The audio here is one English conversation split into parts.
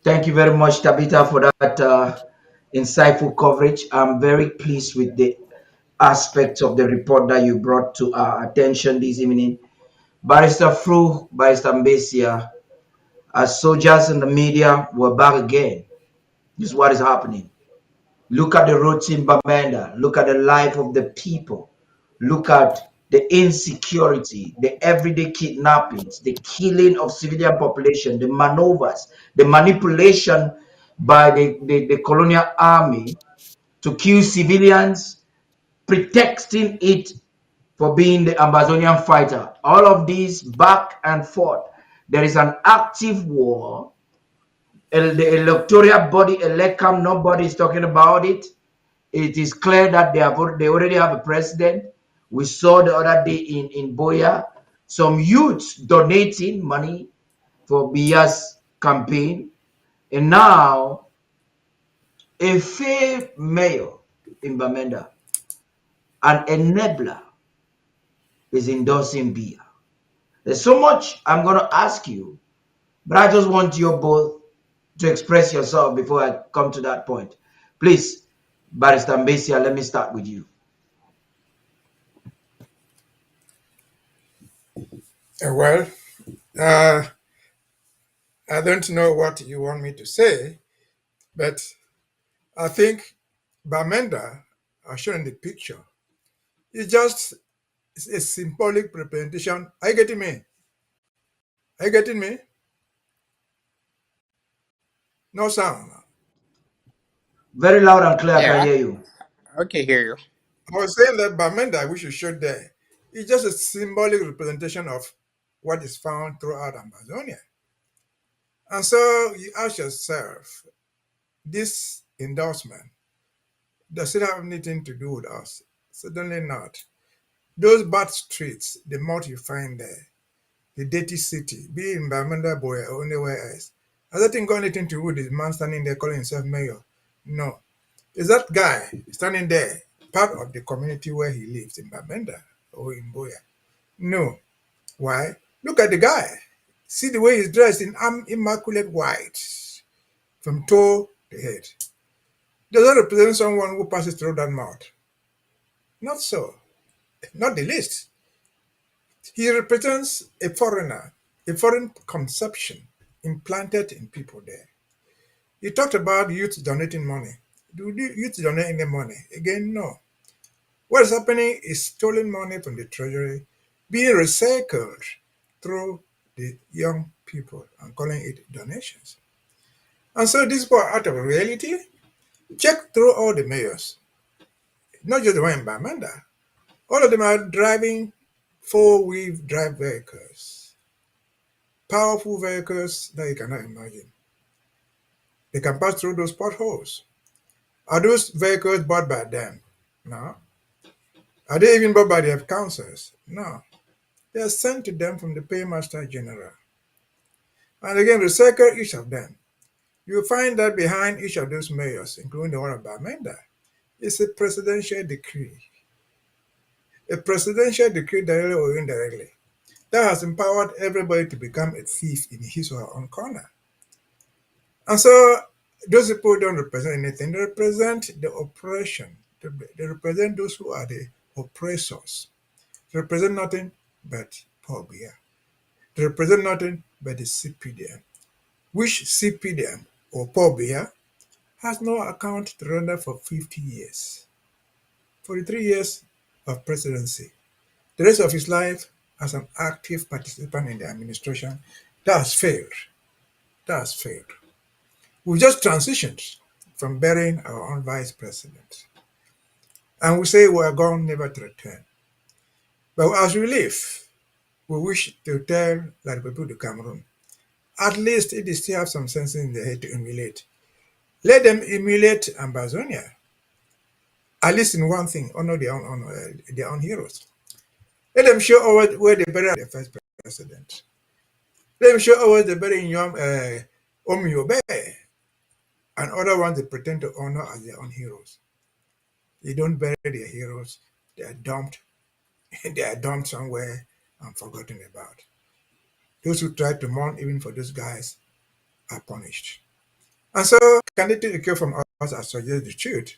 Thank you very much, Tabitha, for that insightful coverage. I'm very pleased with the aspects of the report that you brought to our attention this evening. Barrister Fru, Barrister Mbeseha, as soldiers in the media, we're back again. This is what is happening. Look at the roads in Bamenda. Look at the life of the people. Look at the insecurity, the everyday kidnappings, the killing of civilian population, the maneuvers, the manipulation by the colonial army to kill civilians, pretexting it for being the Amazonian fighter. All of these back and forth. There is an active war. The electoral body, elecam, nobody is talking about it. It is clear that they already have a president. We saw the other day in Boya some youths donating money for Biya's campaign, and now a failed mayor in Bamenda, an enabler, is endorsing Biya. There's so much I'm going to ask you, but I just want you both to express yourself before I come to that point. Please, Barrister Mbeseha, let me start with you. Well, uh, I don't know what you want me to say, but I think Bamenda, as shown in the picture, is just a symbolic representation. Are you getting me? Are you getting me? No sound. Very loud and clear, I can Yeah, hear you. I can hear you. I was saying that Bamenda, which you showed there, is just a symbolic representation of what is found throughout Amazonia. And so you ask yourself, this endorsement, does it have anything to do with us? Certainly not. Those bad streets, the mud you find there, the dirty city, be it in Bamenda Boy or anywhere else, has that thing got anything to do with this man standing there calling himself mayor? No. Is that guy standing there part of the community where he lives in Bamenda or in Boya? No. Why? Look at the guy. See the way he's dressed in immaculate white from toe to head. Does that represent someone who passes through that mouth? Not so. Not the least. He represents a foreigner, a foreign conception implanted in people there. You talked about youth donating money. Do youth donate any money? Again, no. What is happening is stolen money from the treasury being recycled through the young people and calling it donations. And so this people are out of reality. Check through all the mayors, not just the one in Bamanda. All of them are driving four-wheel drive vehicles, powerful vehicles that you cannot imagine. They can pass through those potholes. Are those vehicles bought by them? No. Are they even bought by their councils? No. They are sent to them from the paymaster general. And again, recycle each of them. You'll find that behind each of those mayors, including the one of Bamenda, is a presidential decree. A presidential decree, directly or indirectly, that has empowered everybody to become a thief in his or her own corner. And so those people don't represent anything. They represent the oppression. They represent those who are the oppressors. They represent nothing but Biya. They represent nothing but the CPDM, which CPDM or Biya has no account to render for 50 years, 43 years of presidency. The rest of his life as an active participant in the administration, that has failed. That has failed. We just transitioned from burying our own vice president. And we say we are gone never to return. But as we leave, we wish to tell like people to Cameroon, at least if they still have some sense in their head to emulate, let them emulate Amazonia. At least in one thing, honor their own heroes. Let them show us where they buried their first president. Let them show us they buried Yom Omyobe and other ones they pretend to honor as their own heroes. They don't bury their heroes. They are dumped. They are dumped somewhere and forgotten about. Those who try to mourn even for those guys are punished. And so, can they take the cue from us and suggest the truth?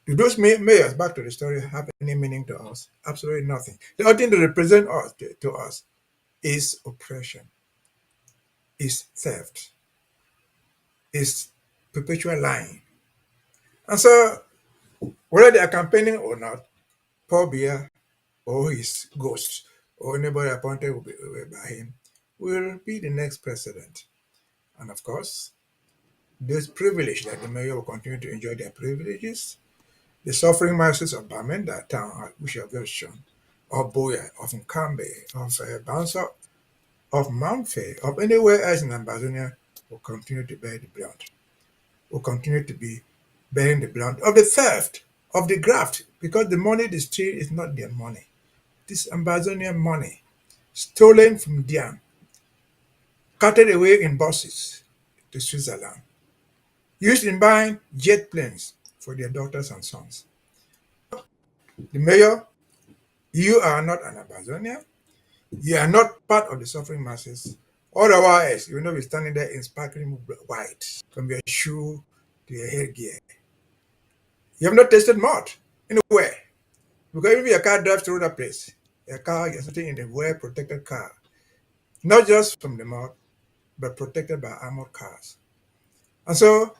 Do those mayors, back to the story, have any meaning to us? Absolutely nothing. The only thing they represent us to us is oppression, is theft, is perpetual lying. And so, whether they are campaigning or not, Paul Biya or his ghost or anybody appointed by him will be the next president. And of course, those privileged that the mayor will continue to enjoy their privileges. The suffering masses of Bamenda town, which have just shown, of Boya, of Nkambe, of Bansa, of Mamfe, of anywhere else in Ambazonia will continue to bear the brunt, will continue to be bearing the brunt of the theft, of the graft, because the money they steal is not their money. This Ambazonian money, stolen from them, carted away in buses to Switzerland, used in buying jet planes for their daughters and sons. The mayor, you are not an Ambazonian. You are not part of the suffering masses. Otherwise, you will not be standing there in sparkling white from your shoe to your headgear. You have not tasted mud anywhere. Because if your car drives through that place, your car is sitting in a well protected car, not just from the mud, but protected by armored cars. And so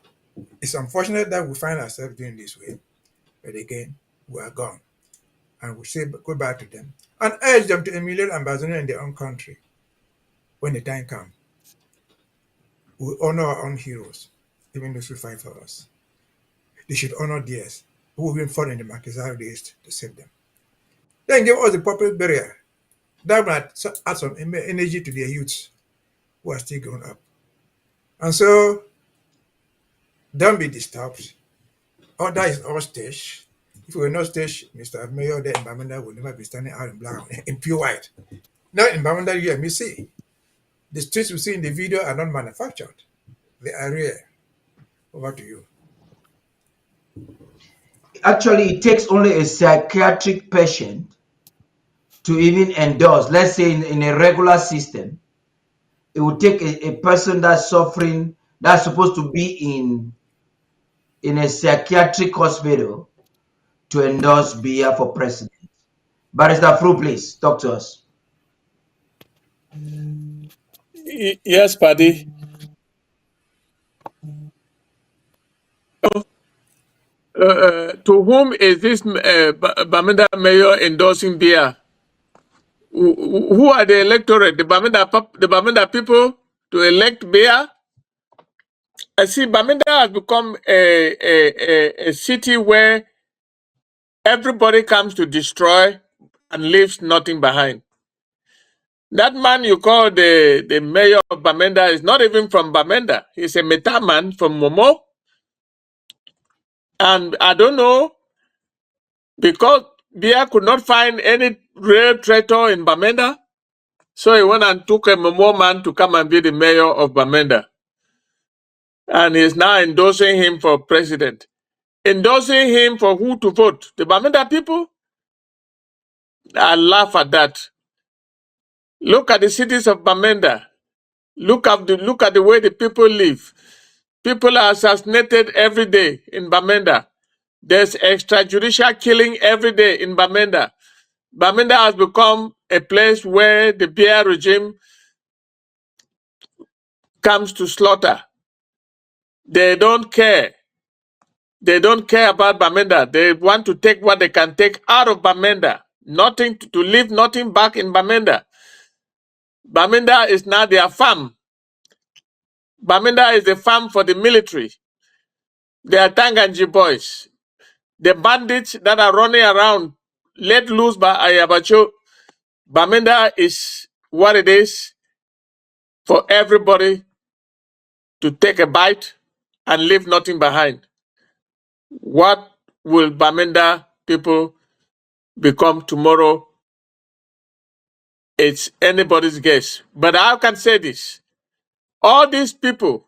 it's unfortunate that we find ourselves doing this way, but again, we are gone. And we say goodbye to them and urge them to emulate Ambazonia in their own country when the time comes. We honor our own heroes, even those who fight for us. They should honor theirs, who even fought in the Marquesas days to save them. Then give us the proper burial. That might add some energy to their youths who are still growing up. And so, don't be disturbed. All that is all stage. If we were not stage, Mr. Mayor, then Bamenda would never be standing out in black, in pure white. Now in Bamenda, you and me see. The streets we see in the video are not manufactured. They are real. Over to you. Actually, it takes only a psychiatric patient to even endorse. Let's say in a regular system, it would take a person that's suffering, that's supposed to be in a psychiatric hospital to endorse Biya for president. Barrister Fru, please talk to us. Yes, Paddy. To whom is this Bamenda mayor endorsing Biya? Who are the electorate? The Bamenda people to elect Biya? I see Bamenda has become a city where everybody comes to destroy and leaves nothing behind. That man you call the mayor of Bamenda is not even from Bamenda. He's a Meta man from Momo. And I don't know, because Biya could not find any real traitor in Bamenda, so he went and took a Momo man to come and be the mayor of Bamenda. And he's now endorsing him for president. Endorsing him for who to vote? The Bamenda people? I laugh at that. Look at the cities of Bamenda. Look at the way the people live. People are assassinated every day in Bamenda. There's extrajudicial killing every day in Bamenda. Bamenda has become a place where the Biya regime comes to slaughter. They don't care. They don't care about Bamenda. They want to take what they can take out of Bamenda. Nothing to leave nothing back in Bamenda. Bamenda is now their farm. Bamenda is the farm for the military. They are Tanganji boys. The bandits that are running around, let loose by Ayabacho. Bamenda is what it is for everybody to take a bite and leave nothing behind. What will Bamenda people become tomorrow? It's anybody's guess. But I can say this. All these people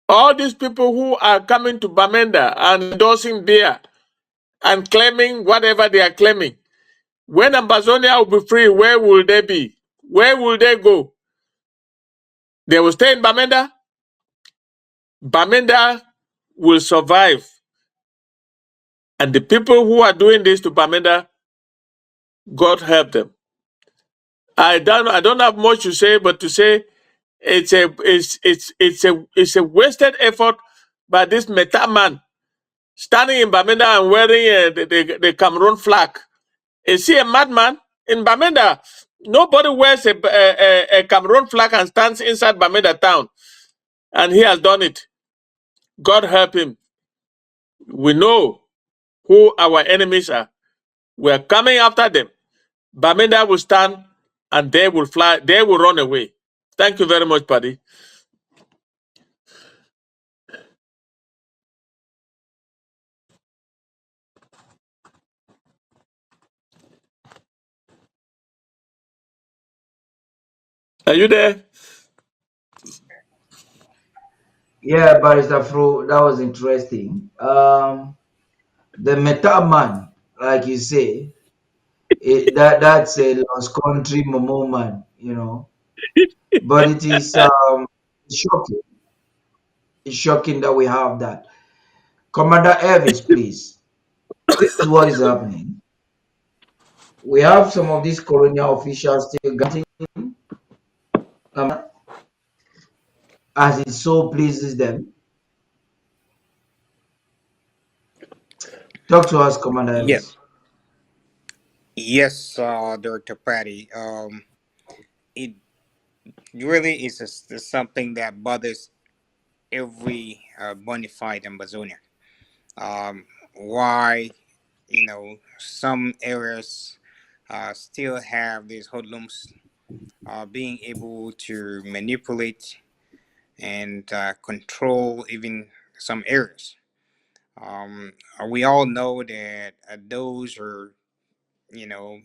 who are coming to Bamenda and endorsing Biya and claiming whatever they are claiming, when Ambazonia will be free, where will they be? Where will they go? They will stay in Bamenda? Bamenda will survive. And the people who are doing this to Bamenda, God help them. I don't have much to say, but to say it's a wasted effort by this Meta man standing in Bamenda and wearing the Cameroon flag. Is he a madman? In Bamenda, nobody wears a Cameroon flag and stands inside Bamenda town, and he has done it. God help him. We know who our enemies are. We are coming after them. Bamenda will stand and they will fly, they will run away. Thank you very much, Paddy. Are you there? Yeah, Barrister Fro, that was interesting. The Meta man, like you say, that's a lost country Momo man, you know. But it is shocking. It's shocking that we have that. Commander Elvis, please. This is what is happening. We have some of these colonial officials still getting as it so pleases them. Talk to us, Commander Elvis. Yes, yes, Director Patty. It really is something that bothers every bona fide Amazonian. Um, why, some areas still have these hoodlums being able to manipulate and control even some areas. Um, we all know that those are, you know,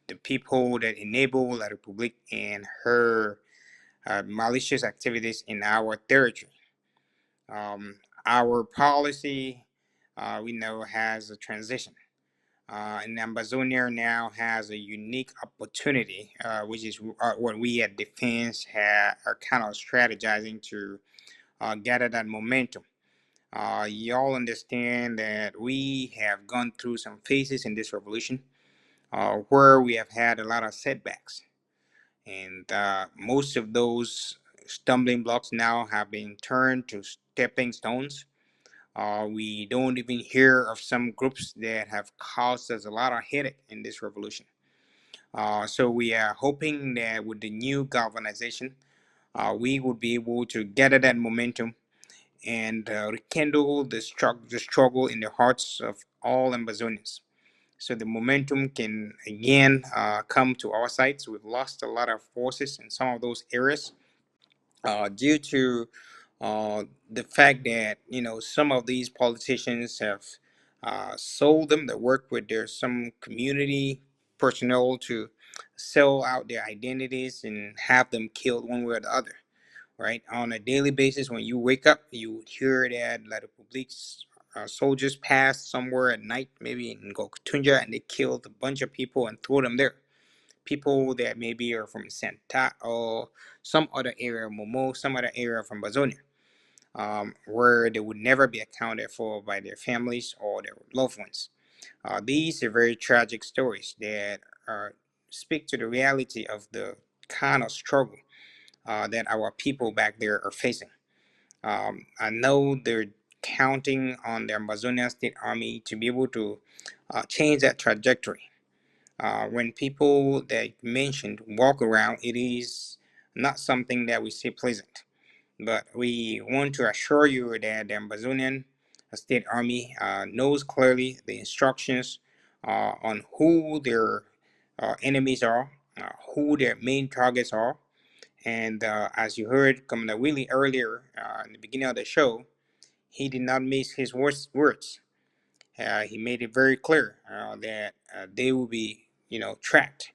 the people that enable La Republic and her malicious activities in our territory. Our policy, we know, has a transition. And Amazonia now has a unique opportunity, which is what we at Defense are kind of strategizing to gather that momentum. Y'all understand that we have gone through some phases in this revolution where we have had a lot of setbacks. And most of those stumbling blocks now have been turned to stepping stones. We don't even hear of some groups that have caused us a lot of headache in this revolution. So we are hoping that with the new galvanization, we would be able to gather that momentum and rekindle the struggle in the hearts of all Amazonians. So the momentum can again come to our sides. We've lost a lot of forces in some of those areas due to the fact that some of these politicians have sold them that work with their some community personnel to sell out their identities and have them killed one way or the other. Right, on a daily basis, when you wake up, you would hear that La Republique's soldiers passed somewhere at night, maybe in Gokutunja, and they killed a bunch of people and threw them there. People that maybe are from Santa or some other area, Momo, some other area from Bazonia, where they would never be accounted for by their families or their loved ones. These are very tragic stories that speak to the reality of the kind of struggle that our people back there are facing. I know they're counting on the Amazonian State Army to be able to change that trajectory. When people that you mentioned walk around, it is not something that we see pleasant. But we want to assure you that the Amazonian State Army knows clearly the instructions on who their enemies are, who their main targets are. And as you heard Commander Willie earlier in the beginning of the show, he did not miss his words. He made it very clear that they will be, tracked,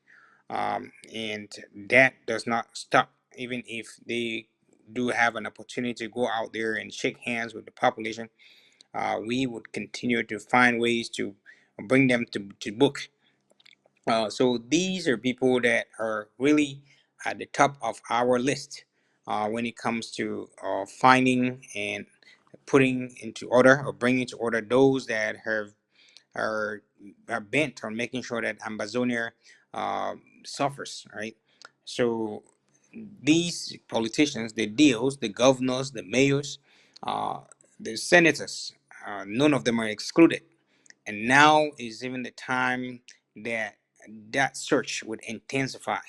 and that does not stop. Even if they do have an opportunity to go out there and shake hands with the population, we would continue to find ways to bring them to book. So these are people that are really at the top of our list when it comes to finding and putting into order or bringing to order those that are, are bent on making sure that Ambazonia suffers, right? So these politicians, the deals, the governors, the mayors, uh, the senators, none of them are excluded. And now is even the time that that search would intensify.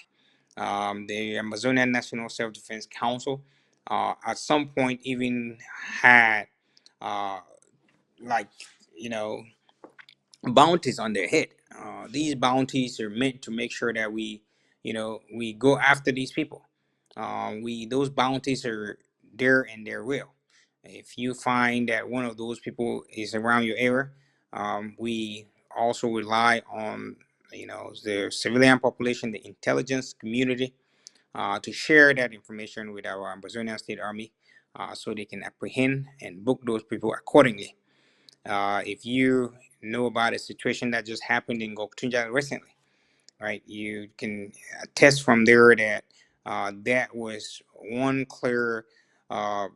The Amazonian National Self-Defense Council at some point even had uh, like, you know, bounties on their head. These bounties are meant to make sure that we go after these people. We Those bounties are there and they're real. If you find that one of those people is around your area, we also rely on the civilian population, the intelligence community, to share that information with our Amazonian State Army, so they can apprehend and book those people accordingly. If you know about a situation that just happened in Goktunja recently, right, you can attest from there that that was one clear uh,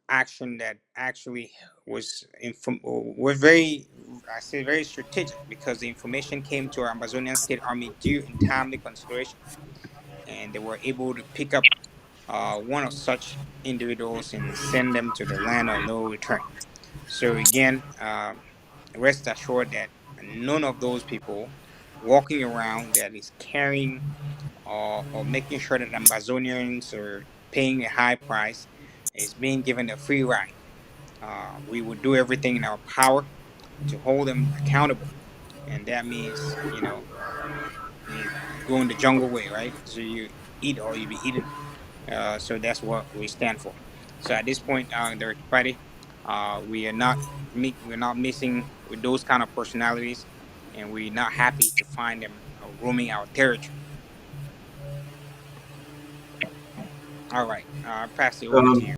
action that actually was very, I say, very strategic, because the information came to our Amazonian State Army due in timely consideration, and they were able to pick up one of such individuals and send them to the land of no return. So again, rest assured that none of those people walking around that is carrying or making sure that Amazonians are paying a high price is being given a free ride. We will do everything in our power to hold them accountable, and that means, you go in the jungle way, right? So you eat or you be eaten. So that's what we stand for. So at this point, the party, we're not missing with those kind of personalities, and we're not happy to find them roaming our territory. All right, I pass it over to Um, you.